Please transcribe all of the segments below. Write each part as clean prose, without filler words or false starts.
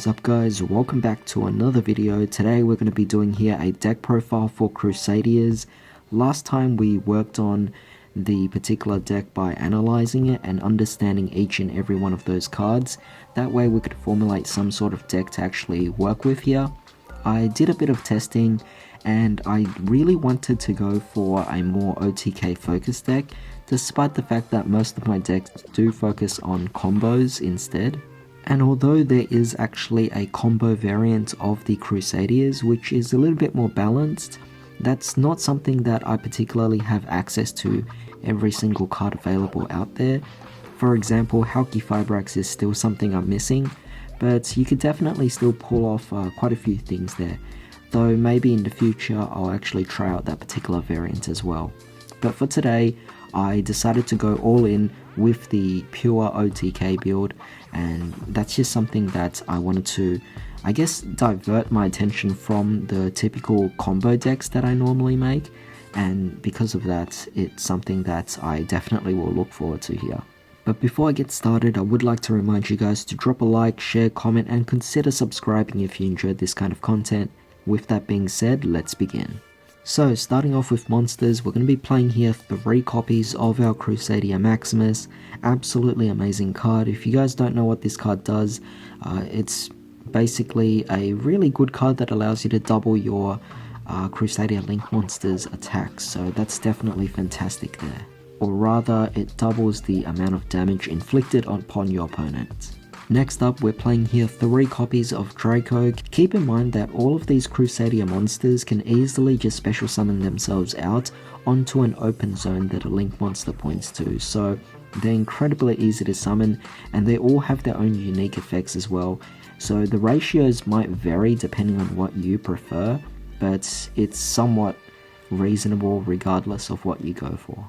is up guys, welcome back to another video. Today we're going to be doing here a deck profile for Crusadias. Last time we worked on the particular deck by analyzing it and understanding each and every one of those cards. That way we could formulate some sort of deck to actually work with here. I did a bit of testing and I really wanted to go for a more OTK focused deck, despite the fact that most of my decks do focus on combos instead. And although there is actually a combo variant of the Crusadias which is a little bit more balanced, that's not something that I particularly have access to every single card available out there. For example, Halki Fibrax is still something I'm missing, but you could definitely still pull off quite a few things there, though maybe in the future I'll actually try out that particular variant as well. But for today, I decided to go all in with the pure OTK build, and that's just something that I wanted to, I guess, divert my attention from the typical combo decks that I normally make, and because of that, it's something that I definitely will look forward to here. But before I get started, I would like to remind you guys to drop a like, share, comment, and consider subscribing if you enjoyed this kind of content. With that being said, let's begin. So, starting off with monsters, we're going to be playing here 3 copies of our Crusadia Maximus. Absolutely amazing card. If you guys don't know what this card does, it's basically a really good card that allows you to double your Crusadia Link monsters' attacks, so that's definitely fantastic there. Or rather, it doubles the amount of damage inflicted upon your opponent. Next up, we're playing here 3 copies of Draco. Keep in mind that all of these Crusadia monsters can easily just special summon themselves out onto an open zone that a Link monster points to, so they're incredibly easy to summon, and they all have their own unique effects as well. So the ratios might vary depending on what you prefer, but it's somewhat reasonable regardless of what you go for.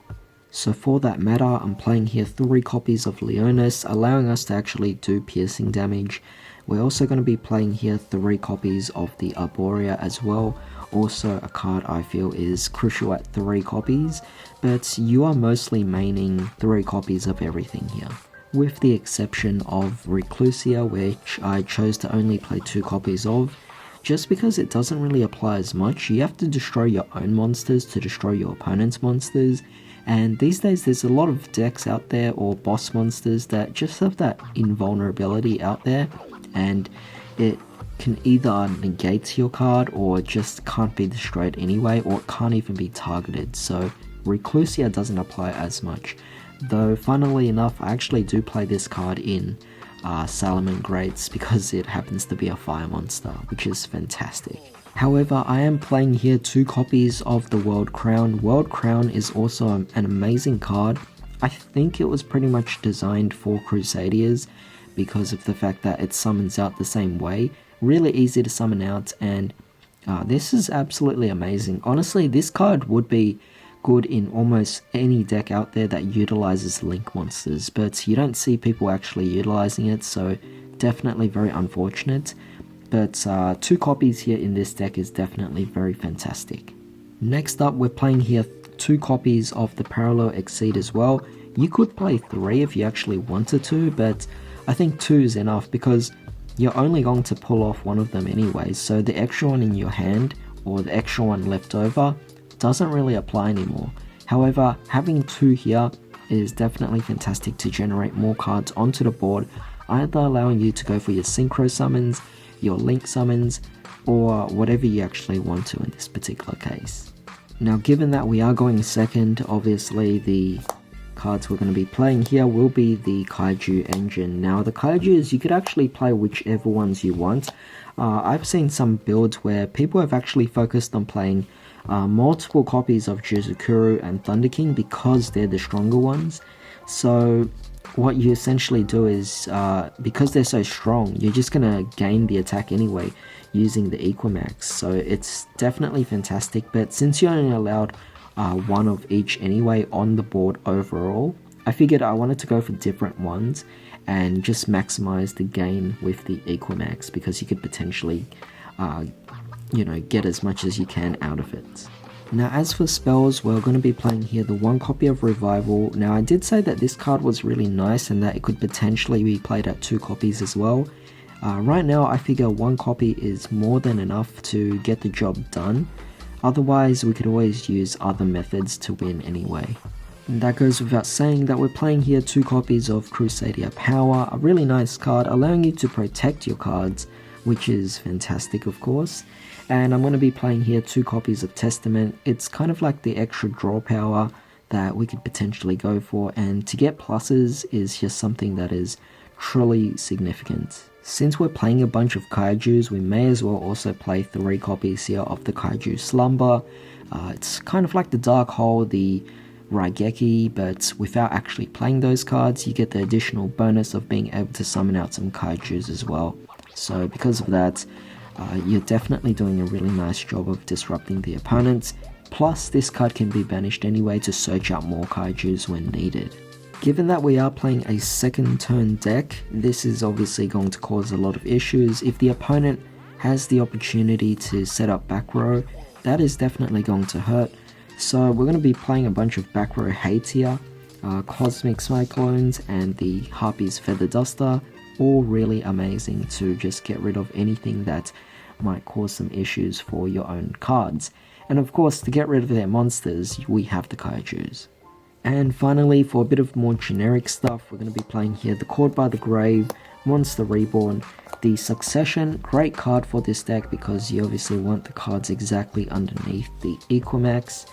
So for that matter, I'm playing here 3 copies of Leonis, allowing us to actually do piercing damage. We're also going to be playing here 3 copies of the Arborea as well, also a card I feel is crucial at 3 copies, but you are mostly maining 3 copies of everything here. With the exception of Reclusia, which I chose to only play 2 copies of, just because it doesn't really apply as much. You have to destroy your own monsters to destroy your opponent's monsters, and these days there's a lot of decks out there or boss monsters that just have that invulnerability out there, and it can either negate your card or just can't be destroyed anyway, or it can't even be targeted. So Reclusia doesn't apply as much, though funnily enough I actually do play this card in Salomon Greats because it happens to be a fire monster, which is fantastic. However, I am playing here 2 copies of the World Crown. World Crown is also an amazing card. I think it was pretty much designed for Crusadias because of the fact that it summons out the same way. Really easy to summon out, and this is absolutely amazing. Honestly, this card would be good in almost any deck out there that utilizes Link monsters, but you don't see people actually utilizing it, so definitely very unfortunate. But 2 copies here in this deck is definitely very fantastic. Next up, we're playing here 2 copies of the Parallel Exceed as well. You could play 3 if you actually wanted to, but I think 2 is enough because you're only going to pull off one of them anyway, so the extra one in your hand or the extra one left over doesn't really apply anymore. However, having 2 here is definitely fantastic to generate more cards onto the board, either allowing you to go for your synchro summons, your link summons, or whatever you actually want to in this particular case. Now, given that we are going second, obviously the cards we're going to be playing here will be the Kaiju engine. Now, the Kaijus, you could actually play whichever ones you want. I've seen some builds where people have actually focused on playing multiple copies of Juzukuru and Thunder King because they're the stronger ones. So what you essentially do is, because they're so strong, you're just going to gain the attack anyway using the Equimax. So it's definitely fantastic, but since you're only allowed 1 of each anyway on the board overall, I figured I wanted to go for different ones and just maximize the gain with the Equimax, because you could potentially get as much as you can out of it. Now, as for spells, we're going to be playing here the 1 copy of Revival. Now, I did say that this card was really nice and that it could potentially be played at 2 copies as well. Right now I figure one copy is more than enough to get the job done. Otherwise we could always use other methods to win anyway. And that goes without saying that we're playing here 2 copies of Crusadia Power, a really nice card allowing you to protect your cards, which is fantastic of course. And I'm going to be playing here 2 copies of Testament. It's kind of like the extra draw power that we could potentially go for, and to get pluses is just something that is truly significant. Since we're playing a bunch of kaijus, we may as well also play 3 copies here of the Kaiju Slumber. It's kind of like the Dark Hole, the Raigeki, but without actually playing those cards, you get the additional bonus of being able to summon out some kaijus as well. So because of that, you're definitely doing a really nice job of disrupting the opponents. Plus, this card can be banished anyway to search out more kaijus when needed. Given that we are playing a second turn deck, this is obviously going to cause a lot of issues. If the opponent has the opportunity to set up back row, that is definitely going to hurt. So we're going to be playing a bunch of back row hate here. Cosmic Cyclones and the Harpy's Feather Duster, all really amazing to just get rid of anything that might cause some issues for your own cards. And of course, to get rid of their monsters, we have the kaijus. And finally, for a bit of more generic stuff, we're going to be playing here the Caught by the Grave, Monster Reborn, the Succession, great card for this deck because you obviously want the cards exactly underneath the Equimax.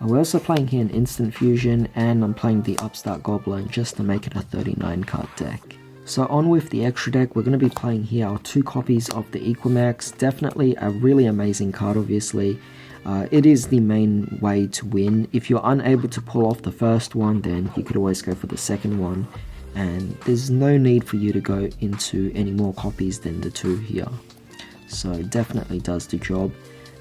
We're also playing here an Instant Fusion, and I'm playing the Upstart Goblin just to make it a 39 card deck. So on with the extra deck, we're going to be playing here our 2 copies of the Equimax, definitely a really amazing card obviously. It is the main way to win. If you're unable to pull off the first one, then you could always go for the second one, and there's no need for you to go into any more copies than the 2 here. So it definitely does the job.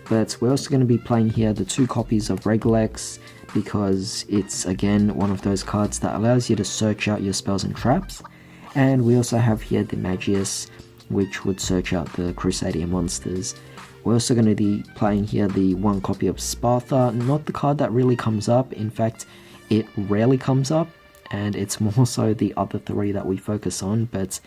But we're also going to be playing here the 2 copies of Regilex because it's again one of those cards that allows you to search out your spells and traps. And we also have here the Magius, which would search out the Crusadia monsters. We're also going to be playing here the 1 copy of Sparta, not the card that really comes up. In fact, it rarely comes up, and it's more so the other 3 that we focus on, but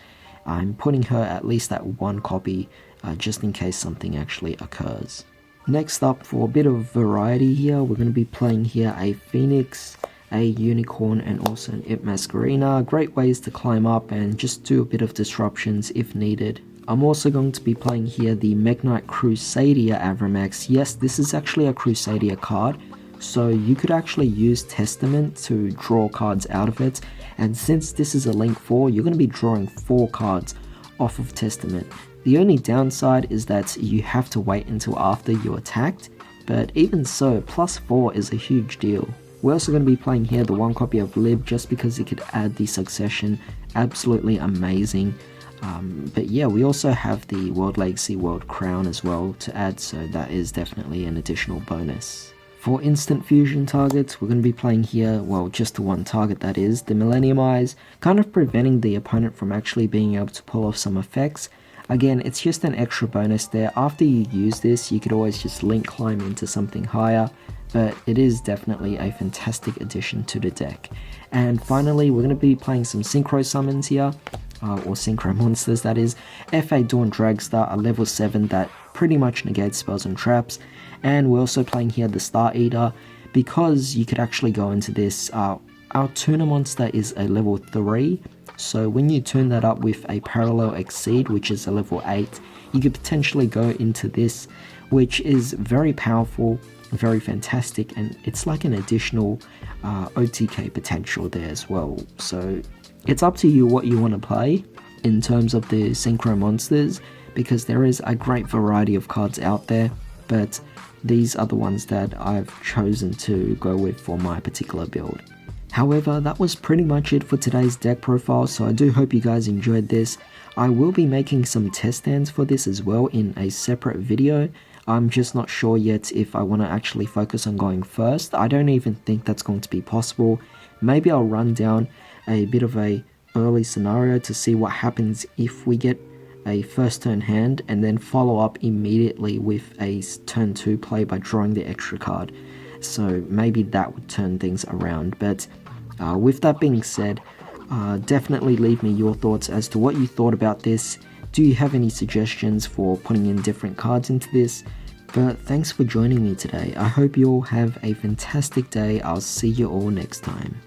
I'm putting her at least at 1 copy just in case something actually occurs. Next up, for a bit of variety here, we're going to be playing here a Phoenix, a Unicorn, and also an Imp Masquerina. Great ways to climb up and just do a bit of disruptions if needed. I'm also going to be playing here the Mekk-Knight Crusadia Avramax. Yes, this is actually a Crusadia card, so you could actually use Testament to draw cards out of it, and since this is a Link 4, you're going to be drawing 4 cards off of Testament. The only downside is that you have to wait until after you're attacked, but even so, +4 is a huge deal. We're also going to be playing here the 1 copy of Lib just because it could add the Succession, absolutely amazing. But yeah, we also have the World Legacy World Crown as well to add, so that is definitely an additional bonus. For instant fusion targets, we're going to be playing here, well, just the 1 target that is, the Millennium Eyes, kind of preventing the opponent from actually being able to pull off some effects. Again, it's just an extra bonus there. After you use this, you could always just link climb into something higher, but it is definitely a fantastic addition to the deck. And finally, we're going to be playing some Synchro Summons here, or Synchro Monsters that is. F.A. Dawn Dragstar, a level 7 that pretty much negates spells and traps. And we're also playing here the Star Eater, because you could actually go into this. Our Tuna Monster is a level 3, so when you turn that up with a Parallel Exceed, which is a level 8, you could potentially go into this, which is very powerful, very fantastic, and it's like an additional OTK potential there as well. So it's up to you what you want to play in terms of the Synchro Monsters, because there is a great variety of cards out there, but these are the ones that I've chosen to go with for my particular build. However, that was pretty much it for today's deck profile, so I do hope you guys enjoyed this. I will be making some test stands for this as well in a separate video. I'm just not sure yet if I want to actually focus on going first. I don't even think that's going to be possible. Maybe I'll run down a bit of a early scenario to see what happens if we get a first turn hand, and then follow up immediately with a turn 2 play by drawing the extra card. So maybe that would turn things around. But with that being said, definitely leave me your thoughts as to what you thought about this. Do you have any suggestions for putting in different cards into this? But thanks for joining me today. I hope you all have a fantastic day. I'll see you all next time.